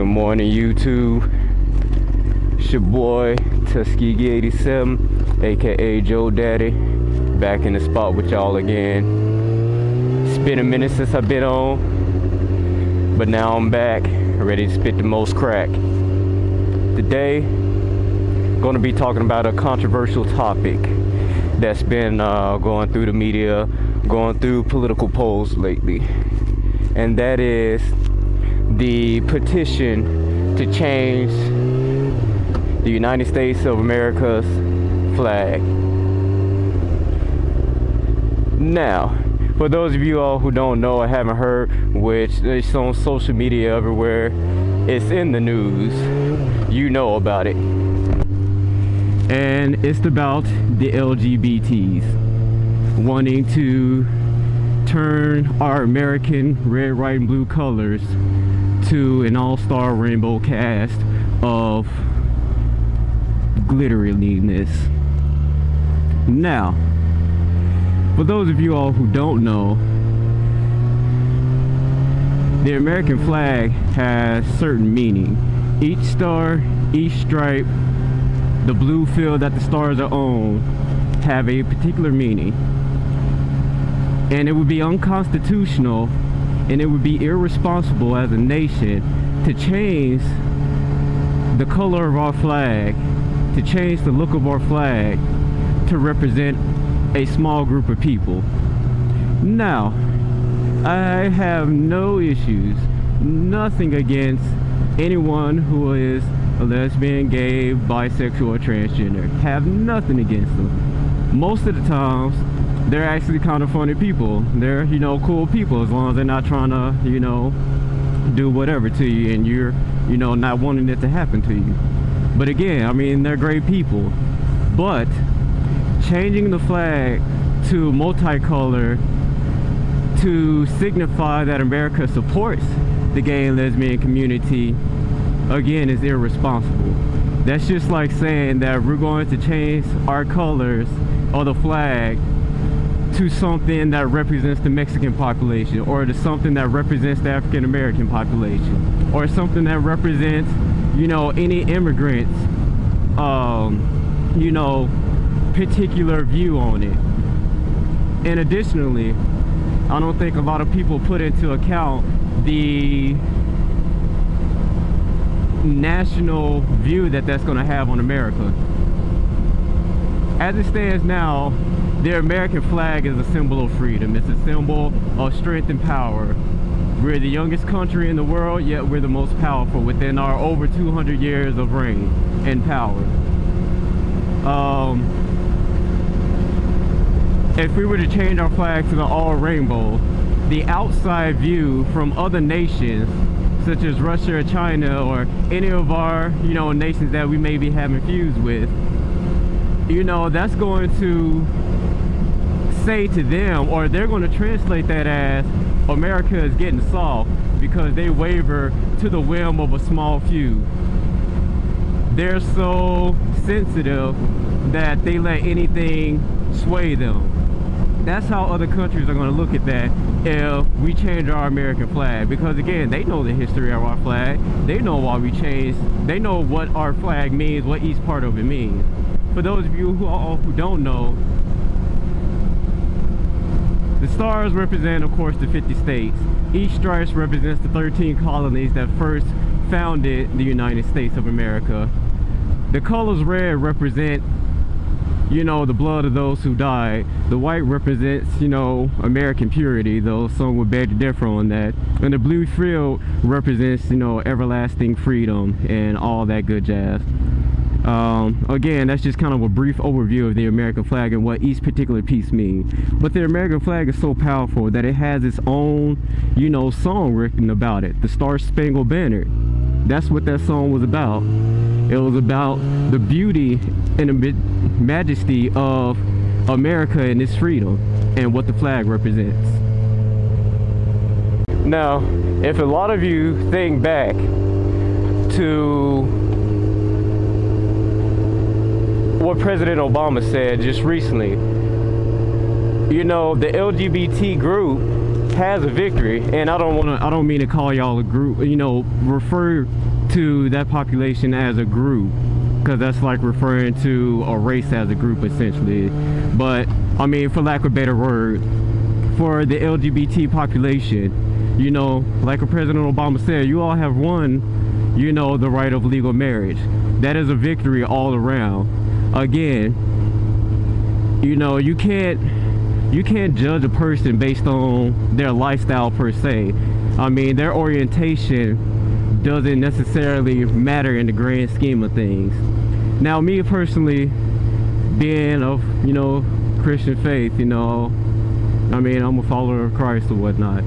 morning, YouTube. It's your boy Tuskegee 87, aka Joe Daddy, back in the spot with y'all again. It's been a minute since I've been on, but now I'm back, ready to spit the most crack. Today, gonna be talking about a controversial topic that's been going through the media, going through political polls lately, and that is the petition to change the United States of America's flag. Now, for those of you all who don't know or haven't heard, which it's on social media everywhere, it's in the news, you know about it. And it's about the LGBTs wanting to turn our American red, white, and blue colors to an all-star rainbow cast of glitteriness. Now, for those of you all who don't know, the American flag has certain meaning. Each star, each stripe, the blue field that the stars are on have a particular meaning. And it would be unconstitutional and it would be irresponsible as a nation to change the color of our flag, to change the look of our flag to represent a small group of people. Now, I have no issues, nothing against anyone who is a lesbian, gay, bisexual, or transgender. Have nothing against them. Most of the times, they're actually kind of funny people. They're, you know, cool people, as long as they're not trying to, you know, do whatever to you and you're, you know, not wanting it to happen to you. But again, I mean, they're great people. But changing the flag to multicolor to signify that America supports the gay and lesbian community, again, is irresponsible. That's just like saying that we're going to change our colors or the flag to something that represents the Mexican population, or to something that represents the African American population, or something that represents, you know, any immigrants, you know, particular view on it. And additionally, I don't think a lot of people put into account the national view that that's going to have on America. As it stands now, the American flag is a symbol of freedom. It's a symbol of strength and power. We're the youngest country in the world, yet we're the most powerful within our over 200 years of reign and power. If we were to change our flag to the all rainbow, the outside view from other nations, such as Russia or China or any of our, you know, nations that we may be having feuds with, you know, that's going to say to them, or they're going to translate that as America is getting soft because they waver to the whim of a small few. They're so sensitive that they let anything sway them. That's how other countries are going to look at that if we change our American flag, because again, they know the history of our flag. They know why we changed. They know what our flag means, what each part of it means. For those of you who don't know, the stars represent, of course, the 50 states. Each stripe represents the 13 colonies that first founded the United States of America. The colors red represent, you know, the blood of those who died. The white represents, you know, American purity, though some would beg to differ on that. And the blue field represents, you know, everlasting freedom and all that good jazz. Again, that's just kind of a brief overview of the American flag and what each particular piece means. But the American flag is so powerful that it has its own, you know, song written about it, the Star Spangled Banner. That's what that song was about. It was about the beauty and the majesty of America and its freedom and what the flag represents. Now, if a lot of you think back to what President Obama said just recently, you know, the LGBT group has a victory, and I don't mean to call y'all a group, you know, refer to that population as a group, because that's like referring to a race as a group essentially. But I mean, for lack of a better word, for the LGBT population, you know, like President Obama said, you all have won, you know, the right of legal marriage. That is a victory all around. Again, you know, you can't judge a person based on their lifestyle per se. I mean, their orientation doesn't necessarily matter in the grand scheme of things. Now, me personally, being of, you know, Christian faith, you know, I mean, I'm a follower of Christ or whatnot.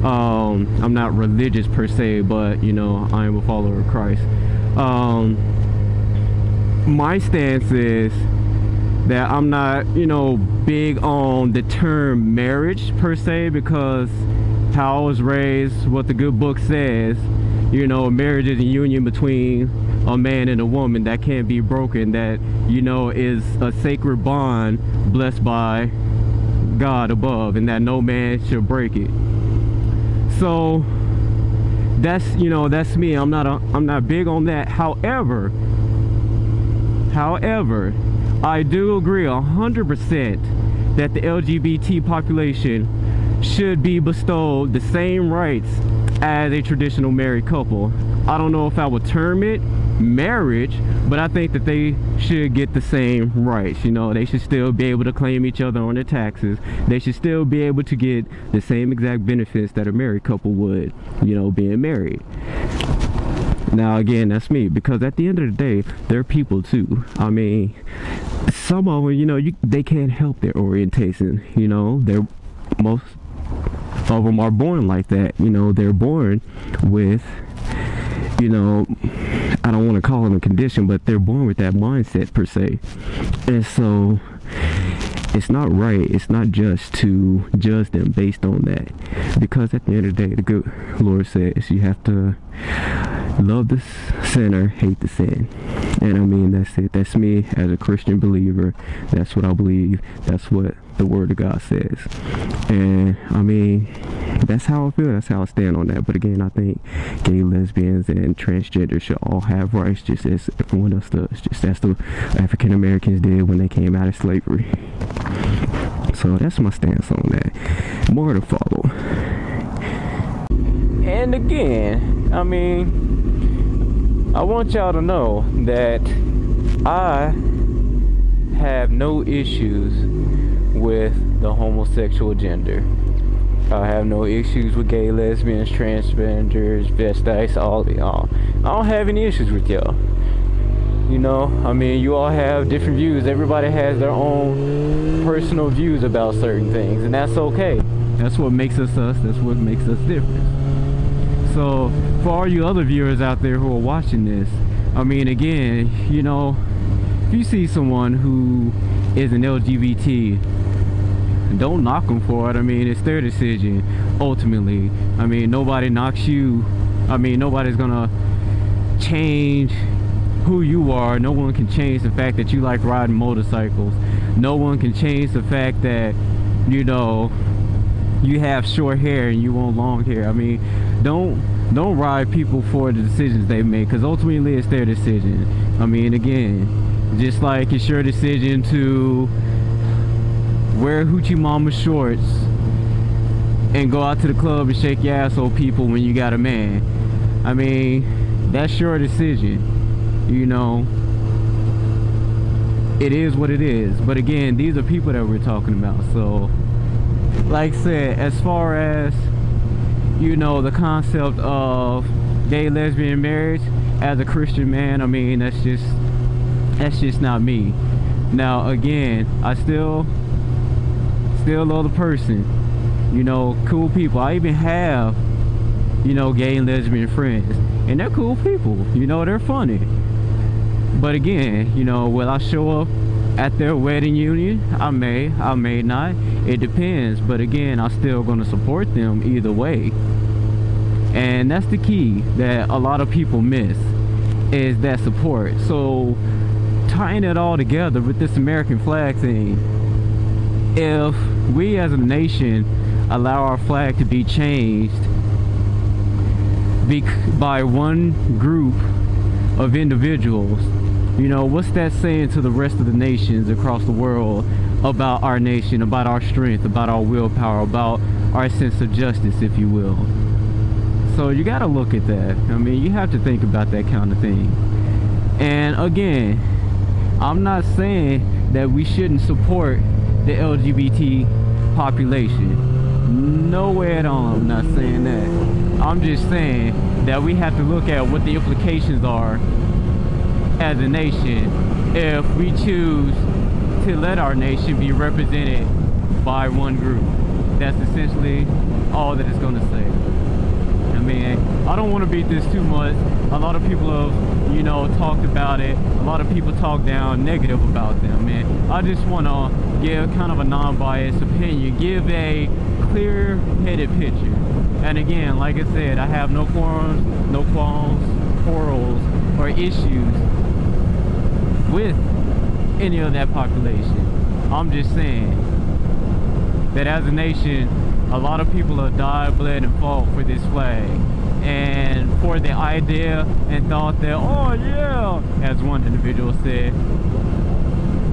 I'm not religious per se, but, you know, I am a follower of Christ. My stance is that I'm not, you know, big on the term marriage per se, because how I was raised, what the good book says, you know, marriage is a union between a man and a woman that can't be broken, that, you know, is a sacred bond blessed by God above, and that no man should break it. So that's, you know, that's me. I'm not big on that. However, I do agree 100% that the LGBT population should be bestowed the same rights as a traditional married couple. I don't know if I would term it marriage, but I think that they should get the same rights. You know, they should still be able to claim each other on their taxes. They should still be able to get the same exact benefits that a married couple would, you know, being married. Now again, that's me, because at the end of the day, they're people too. I mean, some of them, you know, they can't help their orientation. You know, most of them are born like that. You know, they're born with, you know, I don't want to call it a condition, but they're born with that mindset per se. And so it's not right, it's not just to judge them based on that, because at the end of the day, the good Lord says you have to love the sinner, hate the sin. And I mean, that's it. That's me as a Christian believer. That's what I believe. That's what the Word of God says. And I mean, that's how I feel. That's how I stand on that. But again, I think gay, lesbians, and transgender should all have rights, just as everyone else does. Just as the African Americans did when they came out of slavery. So that's my stance on that. More to follow. And again, I mean, I want y'all to know that I have no issues with the homosexual gender. I have no issues with gay, lesbians, transgenders, vestites, all of y'all. I don't have any issues with y'all. You know, I mean, you all have different views. Everybody has their own personal views about certain things, and that's okay. That's what makes us us. That's what makes us different. So for all you other viewers out there who are watching this, I mean, again, you know, if you see someone who is an LGBT, don't knock them for it. I mean, it's their decision ultimately. I mean, nobody knocks you. I mean, nobody's gonna change who you are. No one can change the fact that you like riding motorcycles. No one can change the fact that, you know, you have short hair and you want long hair. I mean, don't ride people for the decisions they make, because ultimately it's their decision. I mean, again, just like it's your decision to wear hoochie mama shorts and go out to the club and shake your ass on people when you got a man. I mean, that's your decision. You know, it is what it is. But again, these are people that we're talking about. So like I said, as far as, you know, the concept of gay, lesbian marriage, as a Christian man, I mean, that's just not me. Now again, I still love the person. You know, cool people. I even have, you know, gay and lesbian friends, and they're cool people. You know, they're funny. But again, you know, will I show up at their wedding union? I may not. It depends. But again, I'm still going to support them either way. And that's the key that a lot of people miss, is that support. So tying it all together with this American flag thing, if we as a nation allow our flag to be changed, by one group of individuals. You know, what's that saying to the rest of the nations across the world about our nation, about our strength, about our willpower, about our sense of justice, if you will? So you got to look at that. I mean, you have to think about that kind of thing. And again, I'm not saying that we shouldn't support the LGBT population. No way at all, I'm not saying that. I'm just saying that we have to look at what the implications are as a nation if we choose to let our nation be represented by one group. That's essentially all that it's going to say. I mean, I don't want to beat this too much. A lot of people have, you know, talked about it. A lot of people talk down negative about them, and I just want to give kind of a non-biased opinion, give a clear-headed picture. And again, like I said, I have no qualms, quarrels, or issues with any of that population. I'm just saying that as a nation, a lot of people have died, bled, and fought for this flag, and for the idea and thought that, oh yeah, as one individual said,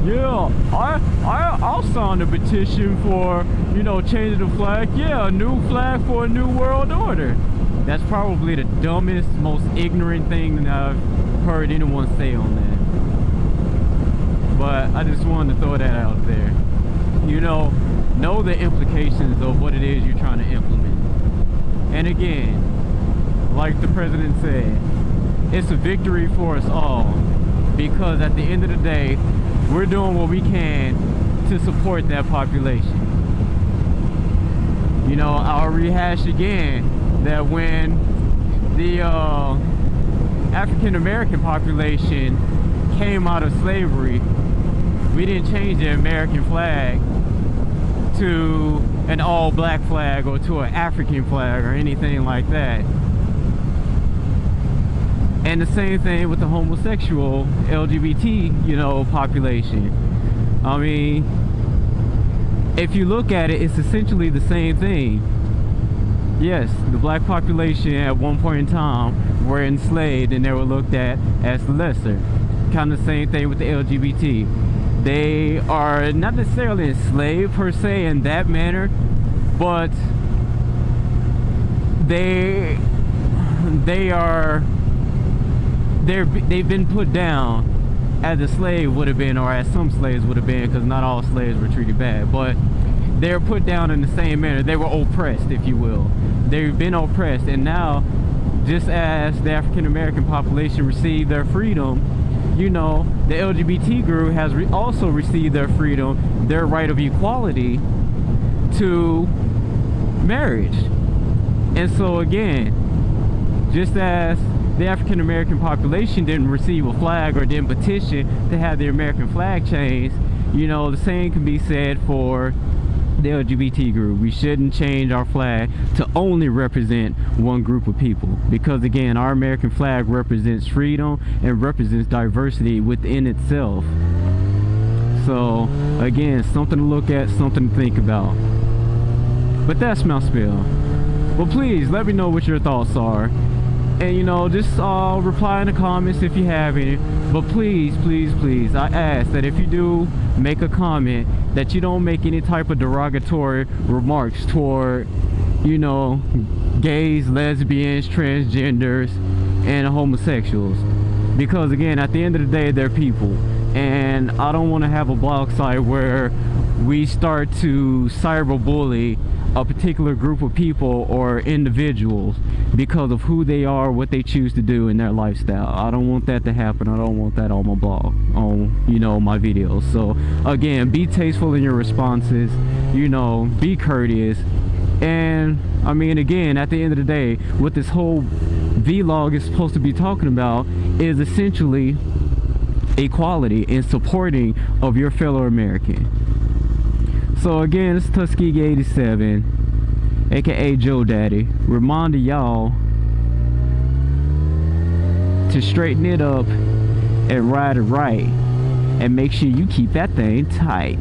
yeah, I'll sign a petition for, you know, changing the flag. Yeah, a new flag for a new world order. That's probably the dumbest, most ignorant thing that I've heard anyone say on that. But I just wanted to throw that out there. You know the implications of what it is you're trying to implement. And again, like the president said, it's a victory for us all, because at the end of the day, we're doing what we can to support that population. You know, I'll rehash again that when the African American population came out of slavery, we didn't change the American flag to an all-black flag or to an African flag or anything like that. And the same thing with the homosexual LGBT, you know, population. I mean, if you look at it, it's essentially the same thing. Yes, the black population at one point in time were enslaved and they were looked at as the lesser. Kind of the same thing with the LGBT. They are not necessarily enslaved per se in that manner, but they've been put down as a slave would have been, or as some slaves would have been, because not all slaves were treated bad, but they're put down in the same manner. They were oppressed, if you will. They've been oppressed, and now, just as the African American population received their freedom, you know, the LGBT group has also received their freedom, their right of equality to marriage. And so again, just as the African American population didn't receive a flag or didn't petition to have the American flag changed, you know, the same can be said for the LGBT group. We shouldn't change our flag to only represent one group of people, because again, our American flag represents freedom and represents diversity within itself. So again, something to look at, something to think about. But that's my spiel. Well, please let me know what your thoughts are, and you know, just reply in the comments if you have any. But please, please, please, I ask that if you do make a comment, that you don't make any type of derogatory remarks toward, you know, gays, lesbians, transgenders, and homosexuals. Because again, at the end of the day, they're people. And I don't want to have a blog site where we start to cyberbully a particular group of people or individuals because of who they are, what they choose to do in their lifestyle. I don't want that to happen. I don't want that on my blog, on, you know, my videos. So again, be tasteful in your responses, you know, be courteous. And I mean, again, at the end of the day, what this whole vlog is supposed to be talking about is essentially equality and supporting of your fellow American. So again, it's Tuskegee 87, aka Joe Daddy, reminding y'all to straighten it up and ride it right, and make sure you keep that thing tight.